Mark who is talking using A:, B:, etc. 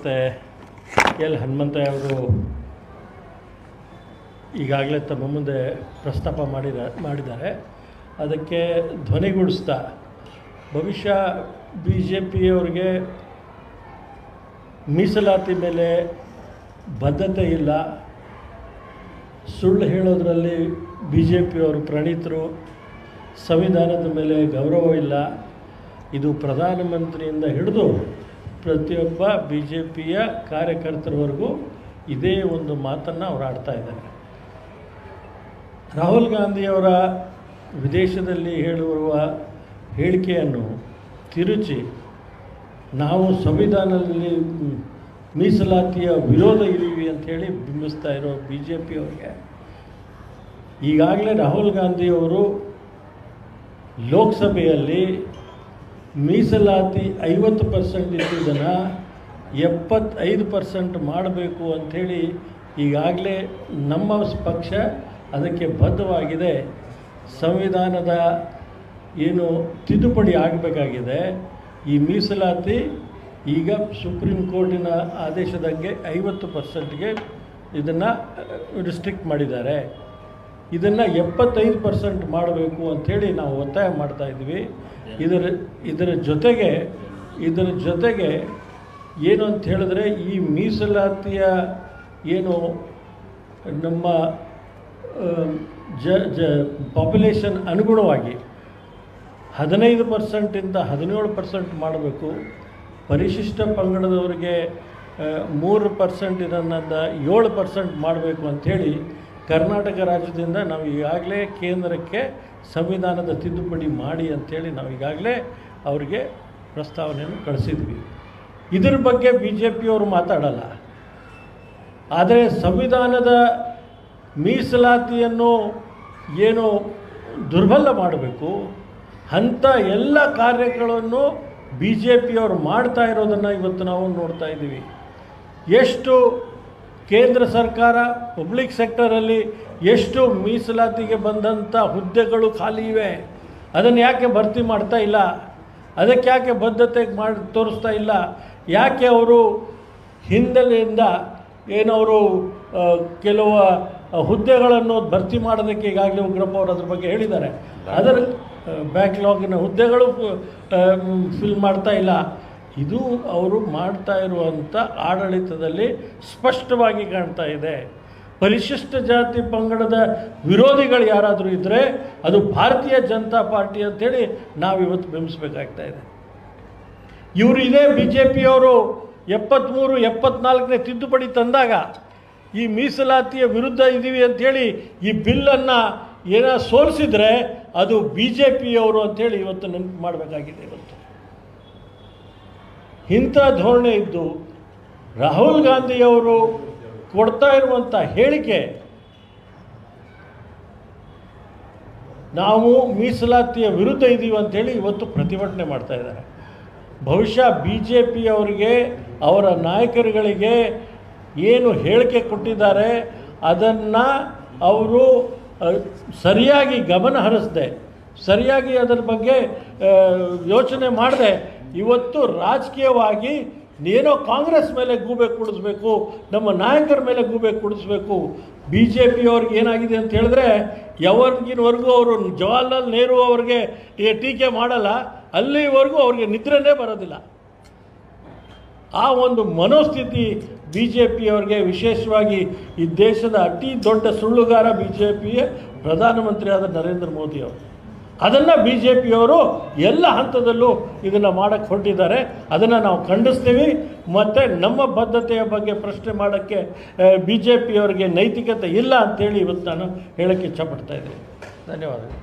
A: ಮತ್ತು ಎಲ್ ಹನುಮಂತಯ್ಯ ಅವರು ಈಗಾಗಲೇ ತಮ್ಮ ಮುಂದೆ ಪ್ರಸ್ತಾಪ ಮಾಡಿದ್ದಾರೆ. ಅದಕ್ಕೆ ಧ್ವನಿಗೂಡಿಸ್ತಾ ಬಹುಶಃ ಬಿ ಜೆ ಪಿಯವರಿಗೆ ಮೀಸಲಾತಿ ಮೇಲೆ ಬದ್ಧತೆ ಇಲ್ಲ, ಸುಳ್ಳು ಹೇಳೋದರಲ್ಲಿ ಬಿ ಜೆ ಪಿಯವರು ಪ್ರಣೀತರು, ಸಂವಿಧಾನದ ಮೇಲೆ ಗೌರವ ಇಲ್ಲ. ಇದು ಪ್ರಧಾನಮಂತ್ರಿಯಿಂದ ಹಿಡಿದು ಪ್ರತಿಯೊಬ್ಬ ಬಿ ಜೆ ಪಿಯ ಕಾರ್ಯಕರ್ತರವರೆಗೂ ಇದೇ ಒಂದು ಮಾತನ್ನು ಅವರು ಆಡ್ತಾ ಇದ್ದಾರೆ. ರಾಹುಲ್ ಗಾಂಧಿಯವರ ವಿದೇಶದಲ್ಲಿ ಹೇಳುವ ಹೇಳಿಕೆಯನ್ನು ತಿರುಚಿ ನಾವು ಸಂವಿಧಾನದಲ್ಲಿ ಮೀಸಲಾತಿಯ ವಿರೋಧ ಇದ್ದೀವಿ ಅಂಥೇಳಿ ಬಿಂಬಿಸ್ತಾ ಇರೋ ಬಿ ಜೆ ಪಿಯವರಿಗೆ ಈಗಾಗಲೇ ರಾಹುಲ್ ಗಾಂಧಿಯವರು ಲೋಕಸಭೆಯಲ್ಲಿ ಮೀಸಲಾತಿ 50% ಇದ್ದುದನ್ನು 75% ಮಾಡಬೇಕು ಅಂಥೇಳಿ ಈಗಾಗಲೇ ನಮ್ಮ ಪಕ್ಷ ಅದಕ್ಕೆ ಬದ್ಧವಾಗಿದೆ. ಸಂವಿಧಾನದ ಏನು ತಿದ್ದುಪಡಿ ಆಗಬೇಕಾಗಿದೆ, ಈ ಮೀಸಲಾತಿ ಈಗ ಸುಪ್ರೀಂ ಕೋರ್ಟಿನ ಆದೇಶದಂಗೆ 50%ಗೆ ಇದನ್ನು ರಿಸ್ಟ್ರಿಕ್ಟ್ ಮಾಡಿದ್ದಾರೆ. ಇದನ್ನು 75% ಮಾಡಬೇಕು ಅಂಥೇಳಿ ನಾವು ಒತ್ತಾಯ ಮಾಡ್ತಾಯಿದ್ವಿ. ಇದರ ಜೊತೆಗೆ ಏನು ಅಂತ ಹೇಳಿದ್ರೆ, ಈ ಮೀಸಲಾತಿಯ ಏನು ನಮ್ಮ ಪಾಪ್ಯುಲೇಷನ್ ಅನುಗುಣವಾಗಿ 15%ಇಂದ 17% ಮಾಡಬೇಕು. ಪರಿಶಿಷ್ಟ ಪಂಗಡದವರಿಗೆ 3% ಇದನ್ನು 7% ಮಾಡಬೇಕು ಅಂಥೇಳಿ ಕರ್ನಾಟಕ ರಾಜ್ಯದಿಂದ ನಾವು ಈಗಾಗಲೇ ಕೇಂದ್ರಕ್ಕೆ ಸಂವಿಧಾನದ ತಿದ್ದುಪಡಿ ಮಾಡಿ ಅಂಥೇಳಿ ನಾವು ಈಗಾಗಲೇ ಅವರಿಗೆ ಪ್ರಸ್ತಾವನೆಯನ್ನು ಕಳಿಸಿದ್ವಿ. ಇದರ ಬಗ್ಗೆ ಬಿ ಜೆ ಪಿಯವರು ಮಾತಾಡಲ್ಲ. ಆದರೆ ಸಂವಿಧಾನದ ಮೀಸಲಾತಿಯನ್ನು ಏನು ದುರ್ಬಲ ಮಾಡಬೇಕು ಅಂಥ ಎಲ್ಲ ಕಾರ್ಯಗಳನ್ನು ಬಿ ಜೆ ಪಿಯವರು ಮಾಡ್ತಾ ಇರೋದನ್ನು ಇವತ್ತು ನಾವು ನೋಡ್ತಾ ಇದ್ದೀವಿ. ಎಷ್ಟು ಕೇಂದ್ರ ಸರ್ಕಾರ ಪಬ್ಲಿಕ್ ಸೆಕ್ಟರಲ್ಲಿ ಎಷ್ಟು ಮೀಸಲಾತಿಗೆ ಬಂದಂಥ ಹುದ್ದೆಗಳು ಖಾಲಿ ಇವೆ, ಅದನ್ನು ಯಾಕೆ ಭರ್ತಿ ಮಾಡ್ತಾ ಇಲ್ಲ? ಅದಕ್ಕೆ ಯಾಕೆ ಬದ್ಧತೆ ತೋರಿಸ್ತಾ ಇಲ್ಲ? ಯಾಕೆ ಅವರು ಹಿಂದೆಯಿಂದ ಏನವರು ಕೆಲವು ಹುದ್ದೆಗಳನ್ನು ಭರ್ತಿ ಮಾಡೋದಕ್ಕೆ ಈಗಾಗಲೇ ಉಗ್ರಪ್ಪ ಅವರು ಅದ್ರ ಬಗ್ಗೆ ಹೇಳಿದ್ದಾರೆ. ಅದರ ಬ್ಯಾಕ್ಲಾಗಿನ ಹುದ್ದೆಗಳು ಫಿಲ್ ಮಾಡ್ತಾ ಇಲ್ಲ. ಇದು ಅವರು ಮಾಡ್ತಾ ಇರುವಂಥ ಆಡಳಿತದಲ್ಲಿ ಸ್ಪಷ್ಟವಾಗಿ ಕಾಣ್ತಾ ಇದೆ. ಪರಿಶಿಷ್ಟ ಜಾತಿ ಪಂಗಡದ ವಿರೋಧಿಗಳು ಯಾರಾದರೂ ಇದ್ದರೆ ಅದು ಭಾರತೀಯ ಜನತಾ ಪಾರ್ಟಿ ಅಂಥೇಳಿ ನಾವಿವತ್ತು ಬಿಂಬಿಸಬೇಕಾಗ್ತಾ ಇದೆ. ಇವರು ಇದೇ ಬಿ ಜೆ ಪಿಯವರು 73, 74ನೇ ತಿದ್ದುಪಡಿ ತಂದಾಗ ಈ ಮೀಸಲಾತಿಯ ವಿರುದ್ಧ ಇದ್ದೀವಿ ಅಂಥೇಳಿ ಈ ಬಿಲ್ಲನ್ನು ಏನೋ ಸೋಲಿಸಿದರೆ ಅದು ಬಿ ಜೆ ಪಿಯವರು ಅಂಥೇಳಿ ಇವತ್ತು ನೆನಪು ಮಾಡಬೇಕಾಗಿದೆ. ಇವತ್ತು ಇಂಥ ಧೋರಣೆ ಇದ್ದು ರಾಹುಲ್ ಗಾಂಧಿಯವರು ಕೊಡ್ತಾ ಇರುವಂಥ ಹೇಳಿಕೆ, ನಾವು ಮೀಸಲಾತಿಯ ವಿರುದ್ಧ ಇದ್ದೀವಿ ಅಂಥೇಳಿ ಇವತ್ತು ಪ್ರತಿಭಟನೆ ಮಾಡ್ತಾ ಇದ್ದಾರೆ. ಬಹುಶಃ ಬಿ ಜೆ ಪಿಯವರಿಗೆ ಅವರ ನಾಯಕರುಗಳಿಗೆ ಏನು ಹೇಳಿಕೆ ಕೊಟ್ಟಿದ್ದಾರೆ ಅದನ್ನು ಅವರು ಸರಿಯಾಗಿ ಗಮನ ಹರಿಸದೆ, ಸರಿಯಾಗಿ ಅದರ ಬಗ್ಗೆ ಯೋಚನೆ ಮಾಡದೆ ಇವತ್ತು ರಾಜಕೀಯವಾಗಿ ಏನೋ ಕಾಂಗ್ರೆಸ್ ಮೇಲೆ ಗೂಬೆ ಕುಡಿಸ್ಬೇಕು, ನಮ್ಮ ನಾಯಕರ ಮೇಲೆ ಗೂಬೆ ಕುಡಿಸ್ಬೇಕು. ಬಿ ಜೆ ಪಿಯವ್ರಿಗೆ ಏನಾಗಿದೆ ಅಂತ ಹೇಳಿದ್ರೆ, ಯಾವಾಗಿನವರೆಗೂ ಅವರು ಜವಾಹರ್ಲಾಲ್ ನೆಹರು ಅವ್ರಿಗೆ ಟೀಕೆ ಮಾಡಲ್ಲ, ಅಲ್ಲಿವರೆಗೂ ಅವ್ರಿಗೆ ನಿದ್ರೆನೇ ಬರೋದಿಲ್ಲ. ಆ ಒಂದು ಮನೋಸ್ಥಿತಿ ಬಿ ಜೆ ಪಿಯವ್ರಿಗೆ, ವಿಶೇಷವಾಗಿ ಈ ದೇಶದ ಅತಿ ದೊಡ್ಡ ಸುಳ್ಳುಗಾರ ಬಿ ಜೆ ಪಿಯ ಪ್ರಧಾನಮಂತ್ರಿಯಾದ ನರೇಂದ್ರ ಮೋದಿ ಅವರು, ಅದನ್ನು ಬಿ ಜೆ ಪಿಯವರು ಎಲ್ಲ ಹಂತದಲ್ಲೂ ಇದನ್ನು ಮಾಡೋಕ್ಕೆ ಹೊರಟಿದ್ದಾರೆ. ಅದನ್ನು ನಾವು ಖಂಡಿಸ್ತೀವಿ. ಮತ್ತು ನಮ್ಮ ಬದ್ಧತೆಯ ಬಗ್ಗೆ ಪ್ರಶ್ನೆ ಮಾಡೋಕ್ಕೆ ಬಿ ಜೆ ಪಿಯವರಿಗೆ ನೈತಿಕತೆ ಇಲ್ಲ ಅಂಥೇಳಿ ಇವತ್ತು ನಾನು ಹೇಳೋಕ್ಕೆ ಇಚ್ಛಪಡ್ತಾ ಇದ್ದೀನಿ. ಧನ್ಯವಾದಗಳು.